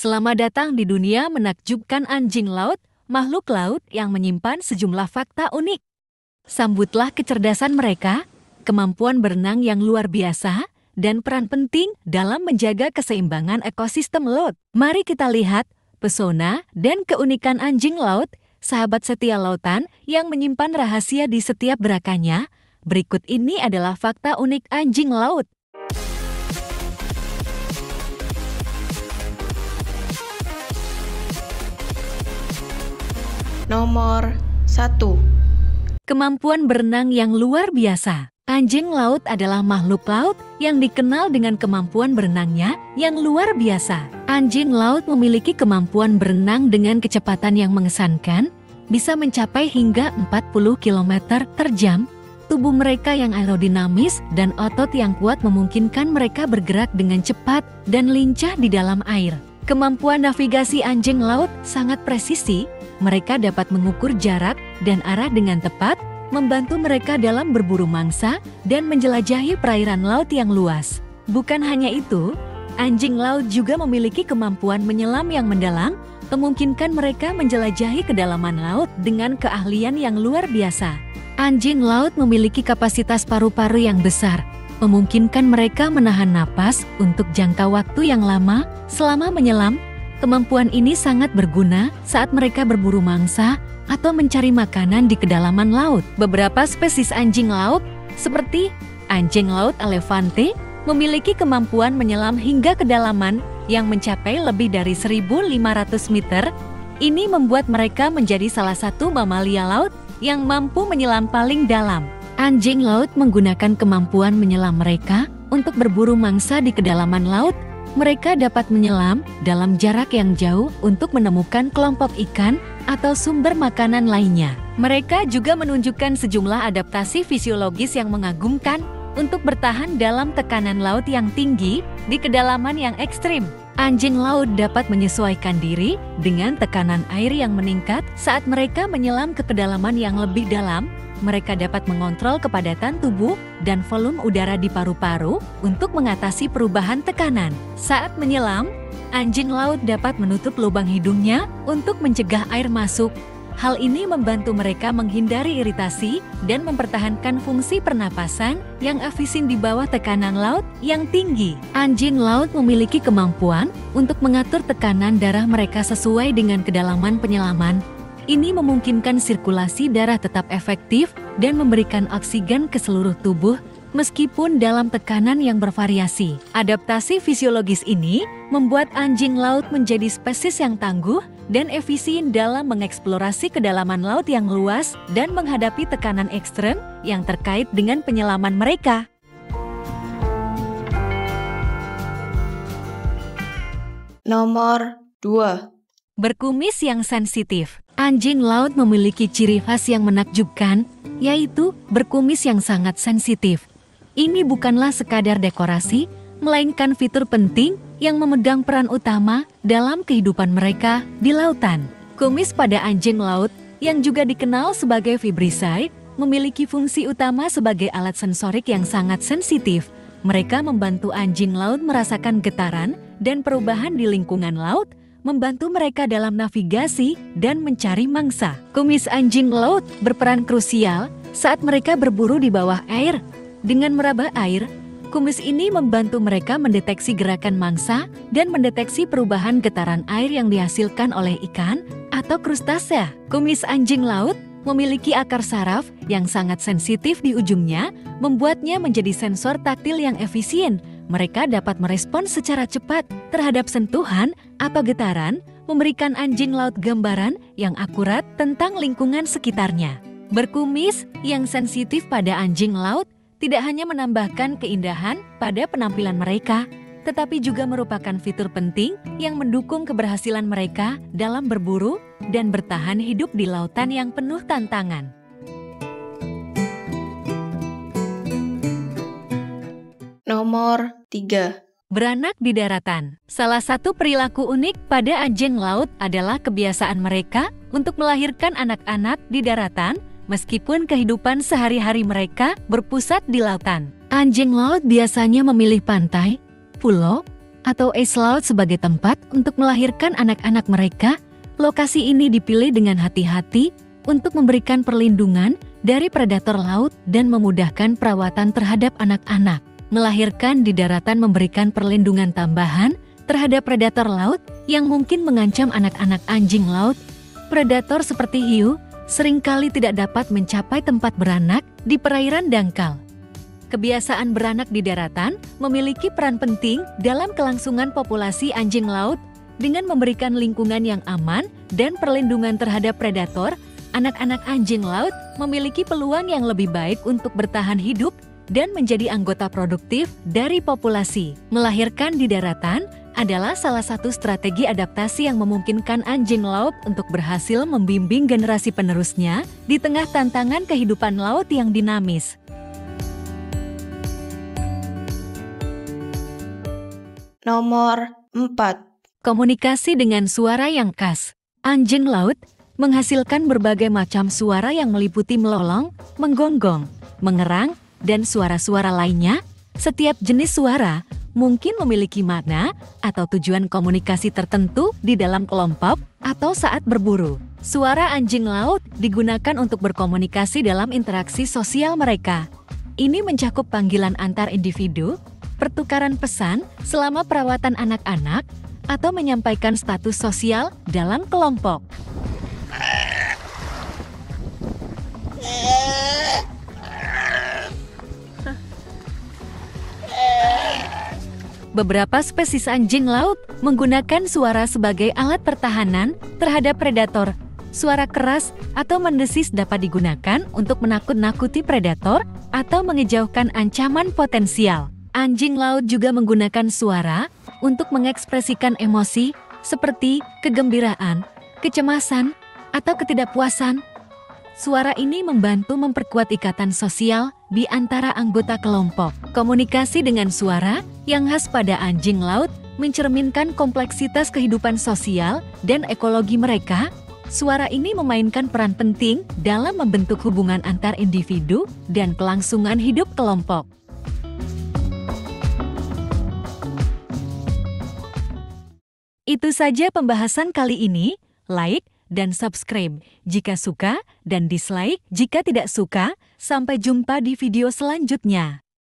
Selamat datang di dunia menakjubkan anjing laut, makhluk laut yang menyimpan sejumlah fakta unik. Sambutlah kecerdasan mereka, kemampuan berenang yang luar biasa, dan peran penting dalam menjaga keseimbangan ekosistem laut. Mari kita lihat pesona dan keunikan anjing laut, sahabat setia lautan yang menyimpan rahasia di setiap gerakannya. Berikut ini adalah fakta unik anjing laut. Nomor 1. Kemampuan berenang yang luar biasa. Anjing laut adalah makhluk laut yang dikenal dengan kemampuan berenangnya yang luar biasa. Anjing laut memiliki kemampuan berenang dengan kecepatan yang mengesankan, bisa mencapai hingga 40 km per jam. Tubuh mereka yang aerodinamis dan otot yang kuat memungkinkan mereka bergerak dengan cepat dan lincah di dalam air. Kemampuan navigasi anjing laut sangat presisi. Mereka dapat mengukur jarak dan arah dengan tepat, membantu mereka dalam berburu mangsa dan menjelajahi perairan laut yang luas. Bukan hanya itu, anjing laut juga memiliki kemampuan menyelam yang mendalam, memungkinkan mereka menjelajahi kedalaman laut dengan keahlian yang luar biasa. Anjing laut memiliki kapasitas paru-paru yang besar, memungkinkan mereka menahan napas untuk jangka waktu yang lama selama menyelam. Kemampuan ini sangat berguna saat mereka berburu mangsa atau mencari makanan di kedalaman laut. Beberapa spesies anjing laut, seperti anjing laut elefante, memiliki kemampuan menyelam hingga kedalaman yang mencapai lebih dari 1.500 meter. Ini membuat mereka menjadi salah satu mamalia laut yang mampu menyelam paling dalam. Anjing laut menggunakan kemampuan menyelam mereka untuk berburu mangsa di kedalaman laut. Mereka dapat menyelam dalam jarak yang jauh untuk menemukan kelompok ikan atau sumber makanan lainnya. Mereka juga menunjukkan sejumlah adaptasi fisiologis yang mengagumkan untuk bertahan dalam tekanan laut yang tinggi di kedalaman yang ekstrim. Anjing laut dapat menyesuaikan diri dengan tekanan air yang meningkat saat mereka menyelam ke kedalaman yang lebih dalam. Mereka dapat mengontrol kepadatan tubuh dan volume udara di paru-paru untuk mengatasi perubahan tekanan. Saat menyelam, anjing laut dapat menutup lubang hidungnya untuk mencegah air masuk. Hal ini membantu mereka menghindari iritasi dan mempertahankan fungsi pernapasan yang efisien di bawah tekanan laut yang tinggi. Anjing laut memiliki kemampuan untuk mengatur tekanan darah mereka sesuai dengan kedalaman penyelaman. Ini memungkinkan sirkulasi darah tetap efektif dan memberikan oksigen ke seluruh tubuh meskipun dalam tekanan yang bervariasi. Adaptasi fisiologis ini membuat anjing laut menjadi spesies yang tangguh dan efisien dalam mengeksplorasi kedalaman laut yang luas dan menghadapi tekanan ekstrem yang terkait dengan penyelaman mereka. Nomor 2. Berkumis yang sensitif. Anjing laut memiliki ciri khas yang menakjubkan, yaitu berkumis yang sangat sensitif. Ini bukanlah sekadar dekorasi, melainkan fitur penting yang memegang peran utama dalam kehidupan mereka di lautan. Kumis pada anjing laut, yang juga dikenal sebagai vibrissae, memiliki fungsi utama sebagai alat sensorik yang sangat sensitif. Mereka membantu anjing laut merasakan getaran dan perubahan di lingkungan laut, membantu mereka dalam navigasi dan mencari mangsa. Kumis anjing laut berperan krusial saat mereka berburu di bawah air. Dengan meraba air, kumis ini membantu mereka mendeteksi gerakan mangsa dan mendeteksi perubahan getaran air yang dihasilkan oleh ikan atau krustasea. Kumis anjing laut memiliki akar saraf yang sangat sensitif di ujungnya, membuatnya menjadi sensor taktil yang efisien. Mereka dapat merespons secara cepat terhadap sentuhan atau getaran, memberikan anjing laut gambaran yang akurat tentang lingkungan sekitarnya. Berkumis yang sensitif pada anjing laut tidak hanya menambahkan keindahan pada penampilan mereka, tetapi juga merupakan fitur penting yang mendukung keberhasilan mereka dalam berburu dan bertahan hidup di lautan yang penuh tantangan. Nomor 3. Beranak di daratan. Salah satu perilaku unik pada anjing laut adalah kebiasaan mereka untuk melahirkan anak-anak di daratan, meskipun kehidupan sehari-hari mereka berpusat di lautan. Anjing laut biasanya memilih pantai, pulau, atau Ice Laut sebagai tempat untuk melahirkan anak-anak mereka. Lokasi ini dipilih dengan hati-hati untuk memberikan perlindungan dari predator laut dan memudahkan perawatan terhadap anak-anak. Melahirkan di daratan memberikan perlindungan tambahan terhadap predator laut yang mungkin mengancam anak-anak anjing laut. Predator seperti hiu seringkali tidak dapat mencapai tempat beranak di perairan dangkal. Kebiasaan beranak di daratan memiliki peran penting dalam kelangsungan populasi anjing laut. Dengan memberikan lingkungan yang aman dan perlindungan terhadap predator, anak-anak anjing laut memiliki peluang yang lebih baik untuk bertahan hidup dan menjadi anggota produktif dari populasi. Melahirkan di daratan adalah salah satu strategi adaptasi yang memungkinkan anjing laut untuk berhasil membimbing generasi penerusnya di tengah tantangan kehidupan laut yang dinamis. Nomor 4. Komunikasi dengan suara yang khas. Anjing laut menghasilkan berbagai macam suara yang meliputi melolong, menggonggong, mengerang, dan suara-suara lainnya. Setiap jenis suara mungkin memiliki makna atau tujuan komunikasi tertentu di dalam kelompok atau saat berburu. Suara anjing laut digunakan untuk berkomunikasi dalam interaksi sosial mereka. Ini mencakup panggilan antar individu, pertukaran pesan selama perawatan anak-anak, atau menyampaikan status sosial dalam kelompok. Beberapa spesies anjing laut menggunakan suara sebagai alat pertahanan terhadap predator. Suara keras atau mendesis dapat digunakan untuk menakut-nakuti predator atau mengejauhkan ancaman potensial. Anjing laut juga menggunakan suara untuk mengekspresikan emosi seperti kegembiraan, kecemasan, atau ketidakpuasan. Suara ini membantu memperkuat ikatan sosial di antara anggota kelompok. Komunikasi dengan suara yang khas pada anjing laut mencerminkan kompleksitas kehidupan sosial dan ekologi mereka. Suara ini memainkan peran penting dalam membentuk hubungan antar individu dan kelangsungan hidup kelompok. Itu saja pembahasan kali ini. Like dan subscribe jika suka dan dislike jika tidak suka. Sampai jumpa di video selanjutnya.